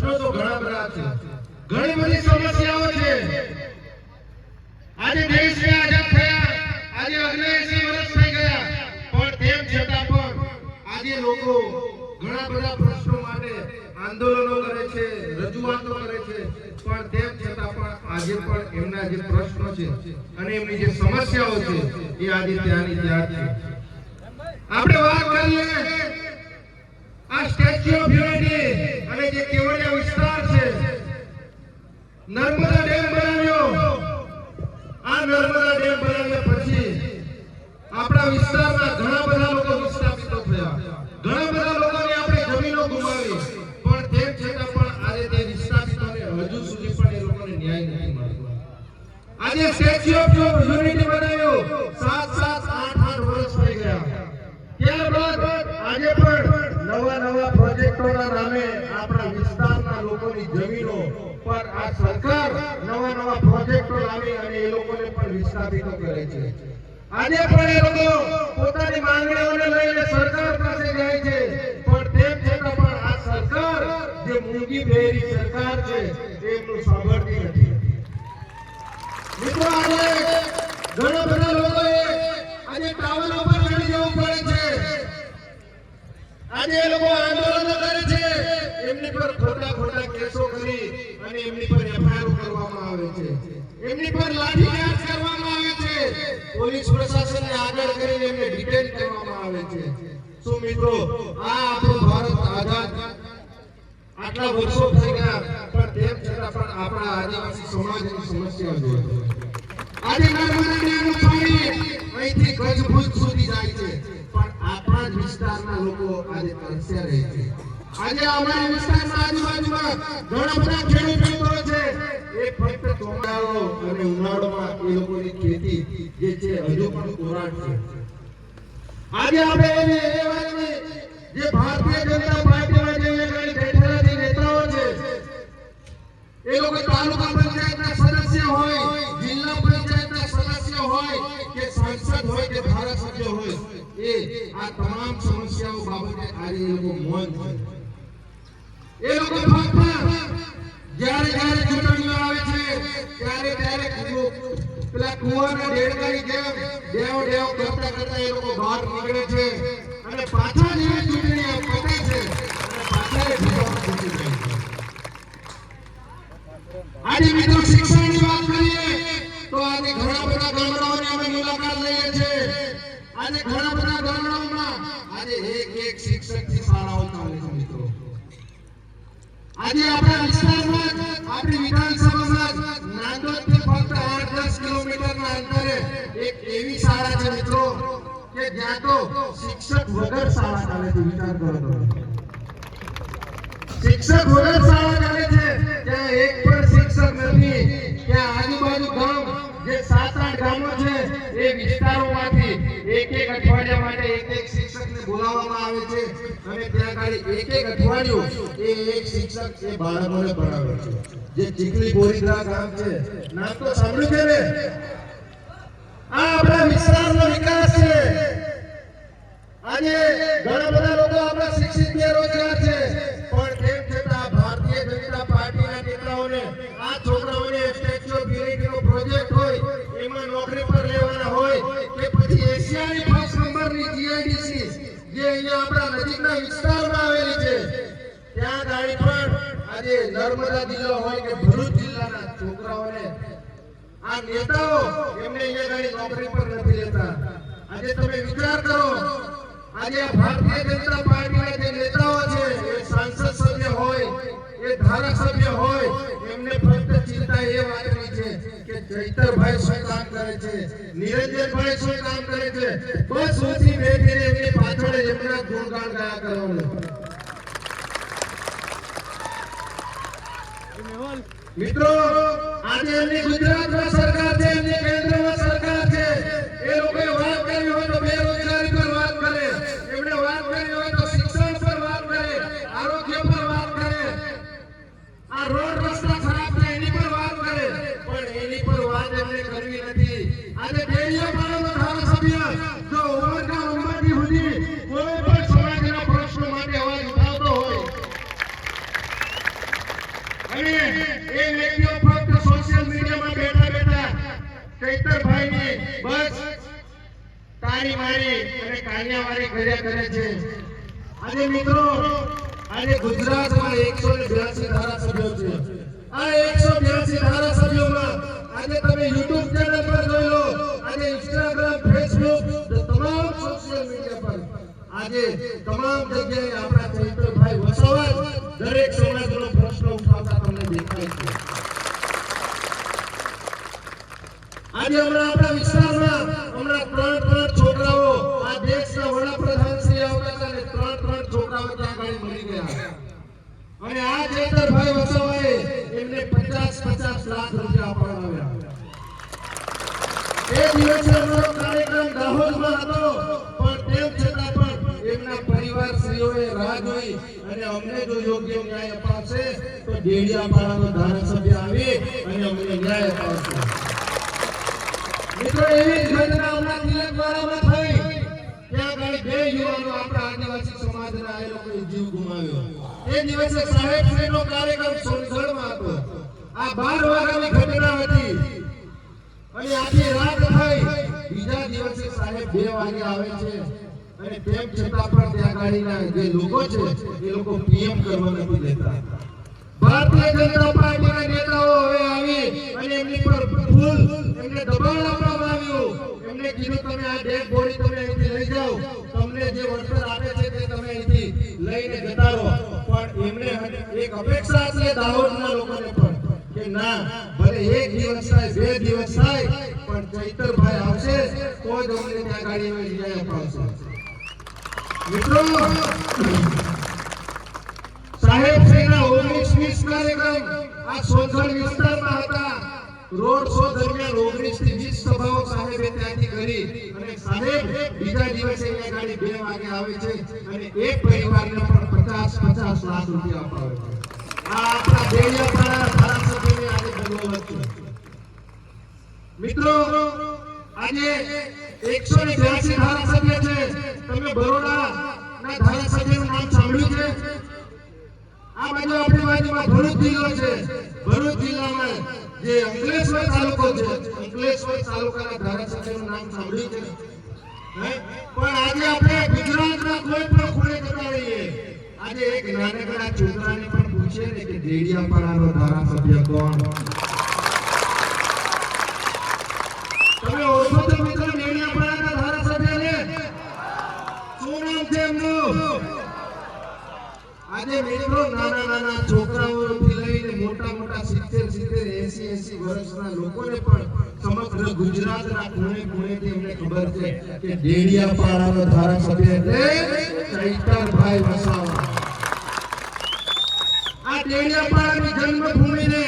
પ્રશ્નો તો ઘણા બધા છે, ઘણી બધી સમસ્યાઓ છે। આજે દેશને આઝાદ થયા, આજે 79 વર્ષ થઈ ગયા, પણ તેમ છતાં પણ આજે લોકો ઘણા બધા પ્રશ્નો માટે આંદોલનો કરે છે, રજૂઆતો કરે છે, પણ તેમ છતાં પણ આજે પણ એમના જે પ્રશ્નો છે અને એમની જે સમસ્યાઓ છે એ આજે ત્યાંની ત્યાં છે। આપણે વાત કરીએ આ સ્ટેચ્યુ ઓફ યુનિટી અને જે કેવડિયા વિસ્તાર છે, નર્મદા ડેમ બનાવ્યો। આ નર્મદા ડેમ બનાવ્યા પછી આપણા વિસ્તારના ઘણા બધા લોકો વિસ્થાપિતો થયા, ઘણા બધા લોકોને આપણે જમીનો ગુમાવી, પણ તેમ છતાં પણ આજે તે વિસ્થાપિતોને હજુ સુધી પણ એ લોકોને ન્યાય નથી મળતો। આજે સ્ટેચ્યુ ઓફ યુનિટી બનાવ્યો, 7-8 વર્ષ થઈ ગયા, ત્યારબાદ આજે પણ નવા પ્રોજેક્ટોના નામે આપણા વિસ્તારના લોકોની જમીનો પર આ સરકાર નવા પ્રોજેક્ટો લાવી અને એ લોકોને પણ વિસ્થાપિતો કરે છે। આજે પણ એ લોકો પોતાની માંગણીઓને લઈને સરકાર પાસે જાય છે, પણ તેમ છતાં પણ આ સરકાર જે મૂંગી બેરી સરકાર છે એમનું સાંભળતી નથી। મિત્રો, આજે ઘણા બધા લોકોએ આજે ટાવરો પર ચડી જવું પડે છે, આજે એ લોકો આંદોલનો કરે છે, એમની પર ખોટા કેસો કરી અને એમની પર એફઆઈઆર કરવામાં આવે છે, એમની પર લાઠીચાર્જ કરવામાં આવે છે, પોલીસ પ્રશાસનને આગળ કરીને એમને ડિટેન કરવામાં આવે છે। શું મિત્રો, આ આપણો ભારત આઝાદ આટલા વર્ષો થઈ ગયા, પણ તેમ છતાં પણ આપણા આદિવાસી સમાજની સમસ્યા છે। આજે નર્મદા ડેમનું પાણી અહીંથી ગજ ભુજ સુધી જાય છે, પણ આપણા જ વિસ્તારના લોકો આજે તરસ્યા રહે છે। આજે અમારા વિસ્તારના આજુબાજુમાં ઘણા બધા ખેડૂત મિત્રો છે, એ ફક્ત ચોમાસુ અને ઉનાળામાં એ લોકોની ખેતી જે છે હજુ પણ કોરાટ છે। આજે આપણે જે ભારતીય જનતા પાર્ટીમાં જે બેઠેલા જે નેતાઓ છે, એ લોકો તાલુકા પંચાયતના સદસ્ય હોય, જિલ્લા પંચાયતના સદસ્ય હોય કે સાંસદ હોય કે ધારાસભ્ય હોય, એ આ તમામ સમસ્યાઓ બાબતે આજે એ લોકો મૌન છે। એ લોકો ફક્ત જ્યારે ચૂંટણીઓ આવે છે ત્યારે પેલા કુવાના દેડકાની જેમ દેવ કરતા એ લોકો બહાર નીકળે છે અને પાછા જેવી ચૂંટણી પતે છે અને પાછા એ ભૂતમાં ઘૂસી જાય છે। આજે મિત્રો શિક્ષણની વાત કરીએ તો આજે ઘણા બધા ગામડાઓની અમે મુલાકાત લઈએ છીએ। આજે ઘણા બધા ગામડાઓમાં આજે એક શિક્ષકની શાળાઓ ચાલે છે। મિત્રો, આજે આપણા વિસ્તારમાં આપણી વિધાનસભામાં નાંદોદથી ફક્ત 8-10 કિલોમીટરના અંતરે એક એવી શાળા છે મિત્રો કે જ્યાં તો શિક્ષક વગર શાળા ચાલે છે। વિચાર કરો તો, શિક્ષક વગર શાળા ચાલે છે, ત્યાં એક પણ શિક્ષક નથી। ત્યાં આજુબાજુ ગામ જે 7-8 ગામો છે એ વિસ્તારોમાંથી એક અઠવાડિયા માટે એક શિક્ષકને બોલાવવામાં આવે છે અને ત્યાં ખાલી એક અઠવાડિયું એ એક શિક્ષક એ બાળકોને ભણાવે છે। જે ચીખલી બોરીગ્રા ગામ છે, નામ તો સાંભળ્યું છે ને? આ આપણા વિસ્તારનો વિકાસ છે। આજે ઘણા બધા લોકો આપણા શિક્ષિત બેરોજગાર છે, પણ તેમ છતાં ભારતીય જનતા પાર્ટીના નેતાઓને આ છોકરાઓને સ્ટેચ્યુ ઓફ યુનિટીનો પ્રોજેક્ટ હોય એમાં નોકરી પર લેવાના હોય કે પછી એશિયાની ફર્સ્ટ નંબરની જીઆઈડીસી જે અહીંયા આપણા નજીકના વિસ્તારમાં આવેલી છે, ત્યાં ગાડી પણ આજે નર્મદા જિલ્લો હોય કે ભરૂચ જિલ્લાના છોકરાઓને આ નેતાઓ એમને અહીંયા ગાડી નોકરી પર નથી લેતા। આજે તમે વિચાર કરો, આજે ભારતીય જનતા પાર્ટીના જે નેતાઓ છે, એ સાંસદ સભ્ય હોય, એ ધારાસભ્ય હોય, એમને ફક્ત ચિંતા એ વાતની છે કે ચૈતરભાઈ શું કામ કરે છે, નિરંજનભાઈ શું કામ કરે છે, બસ ઓછી બેઠીને એમની પાછળ એમના ગુણગાન ગાયા કરવાનું। મિત્રો, આજે એમની ગુજરાતમાં સરકાર છે, એમની કેન્દ્રમાં સરકાર છે, એ લોકોએ વાત કરી હોય તો બેરોજગારી પર વાત કરે, એમણે વાત કરી હોય તો શિક્ષણ પર વાત કરે, આરોગ્ય પર વાત કરે, આ રોડ રસ્તા ખરાબ છે એની પર વાત કરે, પણ એની પર વાત એમણે કરવી નથી। આજે ડેડિયાપાડાનો ધારાસભ્ય જો ઉમરગામ અંબાજી સુધી કોઈ પણ સમાજના પ્રશ્નો માટે અવાજ ઉઠાવતો હોય મારી અને કાન્યાવારી કર્યા કરે છે. આજે મિત્રો આજે ગુજરાતમાં 182 ધારાસભ્યો છે. આ 182 ધારાસભ્યોમાં આજે તમે YouTube ચેનલ પર જોઈ લો, આજે Instagram, Facebook, તમામ સોશિયલ મીડિયા પર આજે તમામ જગ્યાએ આપણા ચૈતરભાઈ વસાવા દરેક સમાજનો પ્રશ્ન ઉઠાવતા તમને દેખાય છે. આજે હમણાં આપણા વિસ્તારમાં ત્રણ છોકરાઓ આ દેશના વડાપ્રધાન શ્રી આવતા હતા ને ત્રણ છોકરાઓ ત્યાં આગળ મળી ગયા. અને આ ચૈતરભાઈ વસાવાએ એમને 50 લાખ રૂપિયા અપાવ્યા. એ દિવસે અમારો કાર્યક્રમ દાહોદમાં હતો, પણ તેમ છતાં પણ એમના પરિવારશ્રીઓએ રાહ જોઈ અને અમને જો યોગ્ય ન્યાય અપાવશે તો ડેડિયાપાડાનો ધારાસભ્ય આવી અને અમને ન્યાય અપાવશે. મિત્રો એવી જ ઘટના હમણાં તિલકવાડામાં થઈ. ત્યાં આગળ 2 યુવાનો આપણા આદિવાસી સમાજના એ લોકોએ જીવ ગુમાવ્યો. એ દિવસે સાહેબશ્રીનો કાર્યક્રમ સોનગઢમાં હતો. આ 12 વાગ્યાની ઘટના હતી અને આખી રાત થઈ. બીજા દિવસે સાહેબ 2 વાગે આવે છે અને તેમ છતાં પણ ત્યાં ગાડીના જે લોકો છે એ લોકો પીએમ કરવા નથી દેતા. ભારતીય જનતા પાર્ટીના નેતાઓ હવે આવી અને એમની પર ફૂલ એમને દબાણ આપવામાં આવ્યું. એમને કીધું તમે આ ડેડ બોડી તમે અહીંથી લઈ જાઓ, તમને જે વળતર આપે છે તે તમે અહીંથી લઈને જતા રહો. પણ એમને એક અપેક્ષા છે દાહોદના લોકોને પણ કે ના, ભલે 1 દિવસ થાય 2 દિવસ થાય પણ ચૈતરભાઈ આવશે તો જ અમને ત્યાં ગાડીનો ન્યાય અપાવશે. મિત્રો સાહેબશ્રીના 19-20 કાર્યક્રમ આ સોનગઢ વિસ્તારમાં હતા. રોડ શો દરમિયાન 19 થી 20 સભાઓ સાહેબે ત્યાંથી કરી અને સાહેબ બીજા દિવસે અહીંયા ગાડી 2 વાગે આવે છે અને એક પરિવારને પણ 50 લાખ રૂપિયા અપાવે છે. આ આપણા ડેડિયાપાડા ધારાસભ્યની આજે બદલાવ છે. મિત્રો આજે 182 ધારાસભ્ય છે. તમે બરોડાના ધારાસભ્યનું નામ સાંભળ્યું છે? આ બાજુ આપણી બાજુમાં ભરૂચ જિલ્લો છે. ભરૂચ જિલ્લામાં જે અંકલેશ્વર તાલુકો છે, અંકલેશ્વર તાલુકાના ધારાસભ્યનું નામ સાંભળ્યું છે? પણ આજે આપણે ગુજરાતના કોઈ પણ ખૂણે જતા રહીએ, આજે એક નાનકડા છોકરાને પણ પૂછે ને કે ડેડિયાપાડાનો ધારાસભ્ય કોણ? તમે ઓળખો છો મિત્રો ડેડિયાપાડાના ધારાસભ્યને? શું નામ છે એમનું? આજે મિત્રો નાના છોકરાઓથી લઈને મોટા 70, 80 વર્ષના લોકોને પણ સમગ્ર ગુજરાતના ખૂણેથી એમને ખબર છે કે ડેડિયાપાડાનો ધારાસભ્ય એટલે ચૈતરભાઈ વસાવા. આ ડેડિયાપાડાની જન્મભૂમિને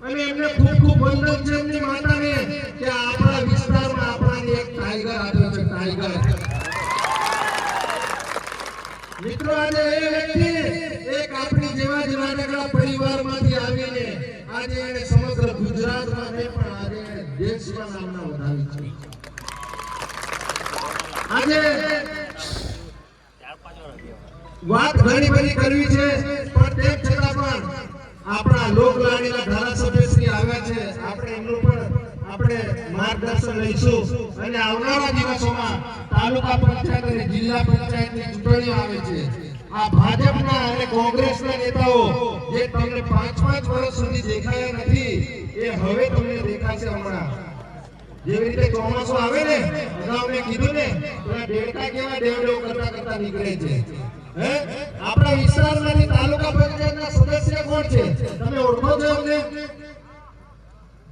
અને એમને ખૂબ વંદન છે એમની માતાને કે આપણા વિસ્તારમાં આપણાને એક ટાઈગર આપ્યો છે, ટાઈગર. મિત્રો આજે એ વ્યક્તિ એક આપણી જેવા જ નાનકડા પરિવારમાંથી આવીને આજે એને સમગ્ર ગુજરાતમાં નહીં પણ આજે દેશમાં નામના વધાવી છે. આજે વાત ઘણી બધી કરવી છે પણ તેમ છતાં પણ આપણા લોકલાડીના ધારાસભ્ય શ્રી આવ્યા છે. આપણે એમનું પણ આપણે માર્ગદર્શન લઈશું અને આવનારા દિવસોમાં તાલુકા પંચાયત અને જિલ્લા પંચાયતની ચૂંટણીઓ આવે છે. આ ભાજપના અને કોંગ્રેસના નેતાઓ જે તમને 5 વર્ષ સુધી દેખાયા નથી એ હવે તમને દેખાશે. હમણાં જેવી રીતે ચોમાસું આવે ને, અગાઉ મેં કીધું ને, પેલા દેડકા કેવા દેવડો કરતા નીકળે છે. આપણા વિસ્તારમાંથી તાલુકા પંચાયતના સદસ્ય કોણ છે તમે ઓળખો છો? અમને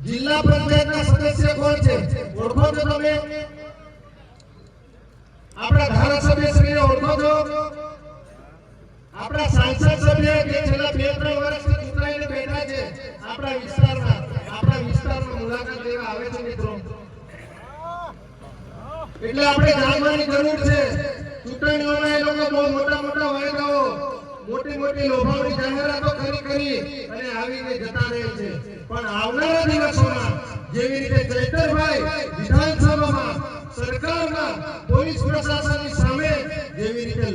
જિલ્લા પંચાયતના સદસ્ય કોણ છે ઓળખો છો તમે? આપણા ધારાસભ્ય શ્રીને ઓળખો છો? આપણા સાંસદ સભ્ય જે છેલ્લા 2-3 વર્ષથી ચૂંટાઈને બેઠા છે આપણા વિસ્તારમાં મુલાકાત લેવા આવે છે મિત્રો. એટલે આપણે જાણવાની જરૂર છે. ચૂંટણીઓમાં એ લોકો બહુ મોટા વાયદાઓ, મોટી લોભાવણી જાહેરાતો કરી અને આવીને જતા રહે છે. પણ આવનારા દિવસોમાં જેવી રીતે ચૈતરભાઈ વિધાનસભામાં સરકારમાં પોલીસ પ્રશાસનની સામે જેવી રીતે